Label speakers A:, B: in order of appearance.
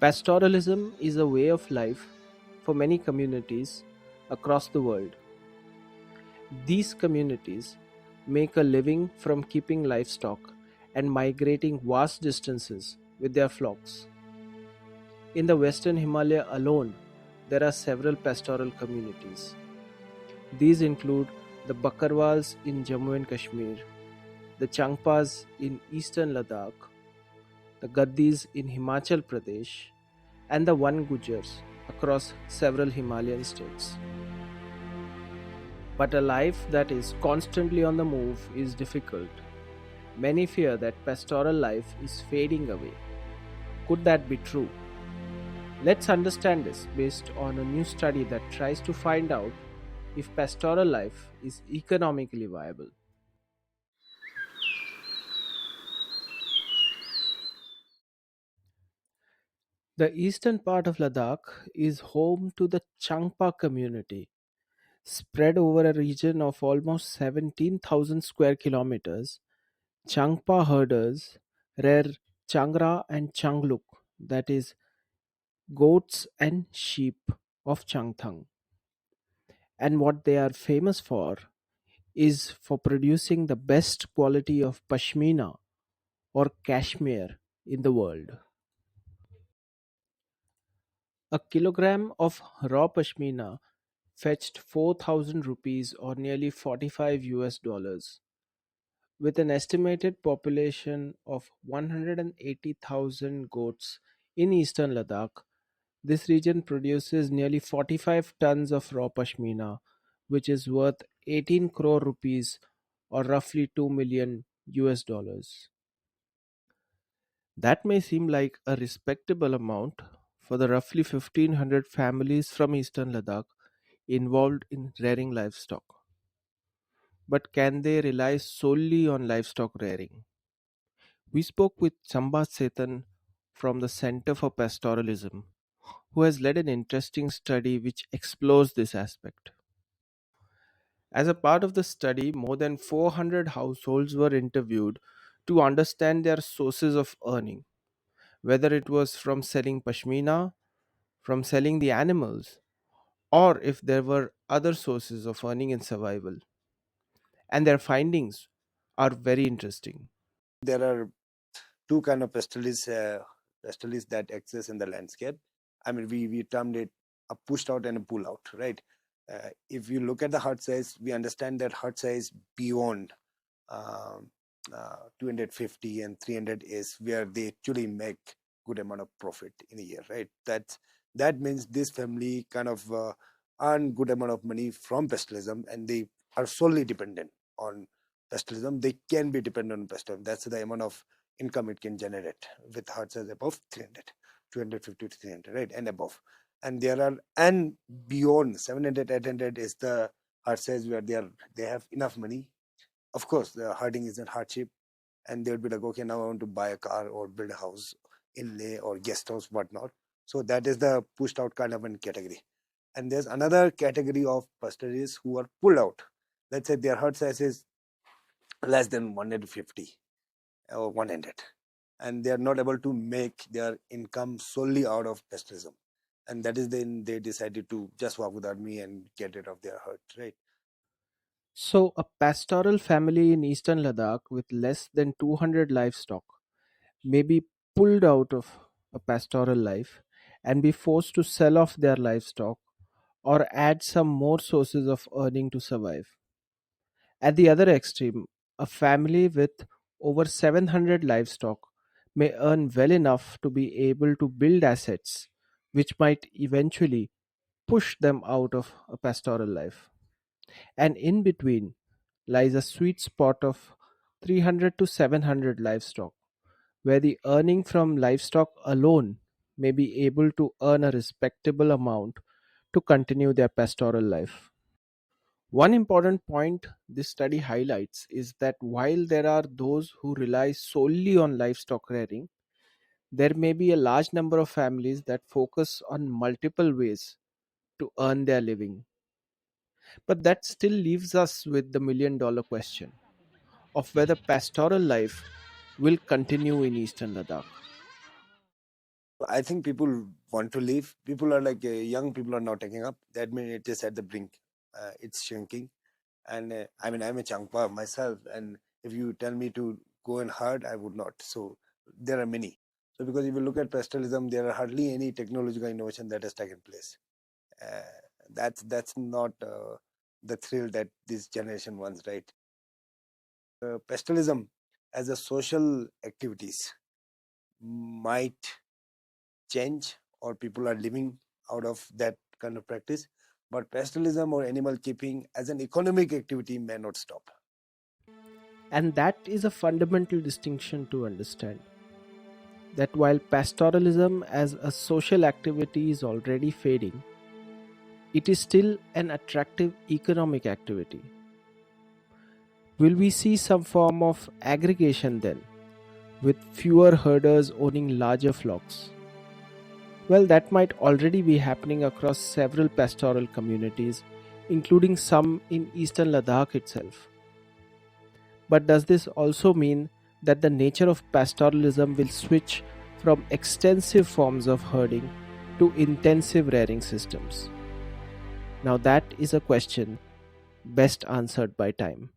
A: Pastoralism is a way of life for many communities across the world. These communities make a living from keeping livestock and migrating vast distances with their flocks. In the Western Himalaya alone, there are several pastoral communities. These include the Bakarwals in Jammu and Kashmir, the Changpas in eastern Ladakh, the Gaddis in Himachal Pradesh, and the One Gujars across several Himalayan states. But a life that is constantly on the move is difficult. Many fear that pastoral life is fading away. Could that be true? Let's understand this based on a new study that tries to find out if pastoral life is economically viable. The eastern part of Ladakh is home to the Changpa community, spread over a region of almost 17,000 square kilometers. Changpa herders rear Changra and Changluk, that is, goats and sheep of Changthang. And what they are famous for is for producing the best quality of pashmina or cashmere in the world. A kilogram of raw pashmina fetched 4,000 rupees or nearly 45 US dollars. With an estimated population of 180,000 goats in eastern Ladakh, this region produces nearly 45 tons of raw pashmina, which is worth 18 crore rupees or roughly 2 million US dollars. That may seem like a respectable amount for the roughly 1500 families from eastern Ladakh involved in rearing livestock. But can they rely solely on livestock rearing? We spoke with Chamba Tsetan from the Center for Pastoralism, who has led an interesting study which explores this aspect. As a part of the study, more than 400 households were interviewed to understand their sources of earning, whether it was from selling pashmina, from selling the animals, or if there were other sources of earning and survival. And their findings are very interesting.
B: There are two kind of pastoralists that exist in the landscape. I mean, we termed it a pushed out and a pull out, right? If you look at the herd size, we understand that herd size beyond um, 250 and 300 is where they actually make good amount of profit in a year, right? That means this family kind of earn good amount of money from pastoralism, and they are solely dependent on pastoralism. They can be dependent on pastoralism. That's the amount of income it can generate with herd size above 300, 250 to 300, right, and above. And there are, and beyond 700, 800 is the herd size where they have enough money. Of course, the herding isn't hardship, and they'll be like, okay, now I want to buy a car or build a house in Leh or guest house, whatnot. So that is the pushed out kind of a category. And there's another category of pastoralists who are pulled out. Let's say their herd size is less than 150 or 100, and they are not able to make their income solely out of pastoralism. And that is then they decided to just walk without me and get rid of their herd, right?
A: So, a pastoral family in eastern Ladakh with less than 200 livestock may be pulled out of a pastoral life and be forced to sell off their livestock or add some more sources of earning to survive. At the other extreme, a family with over 700 livestock may earn well enough to be able to build assets which might eventually push them out of a pastoral life. And in between lies a sweet spot of 300 to 700 livestock, where the earning from livestock alone may be able to earn a respectable amount to continue their pastoral life. One important point this study highlights is that while there are those who rely solely on livestock rearing, there may be a large number of families that focus on multiple ways to earn their living. But that still leaves us with the $1 million question of whether pastoral life will continue in eastern Ladakh.
B: I think people want to leave. People are like young people are now taking up. That means it is at the brink. It's shrinking. And I'm a Changpa myself. And if you tell me to go and herd, I would not. So there are many. So because if you look at pastoralism, there are hardly any technological innovation that has taken place. That's not the thrill that this generation wants, right? Pastoralism as a social activities might change, or people are living out of that kind of practice, but pastoralism or animal keeping as an economic activity may not stop.
A: And that is a fundamental distinction to understand. That while pastoralism as a social activity is already fading, it is still an attractive economic activity. Will we see some form of aggregation then, with fewer herders owning larger flocks? Well, that might already be happening across several pastoral communities, including some in eastern Ladakh itself. But does this also mean that the nature of pastoralism will switch from extensive forms of herding to intensive rearing systems? Now, that is a question best answered by time.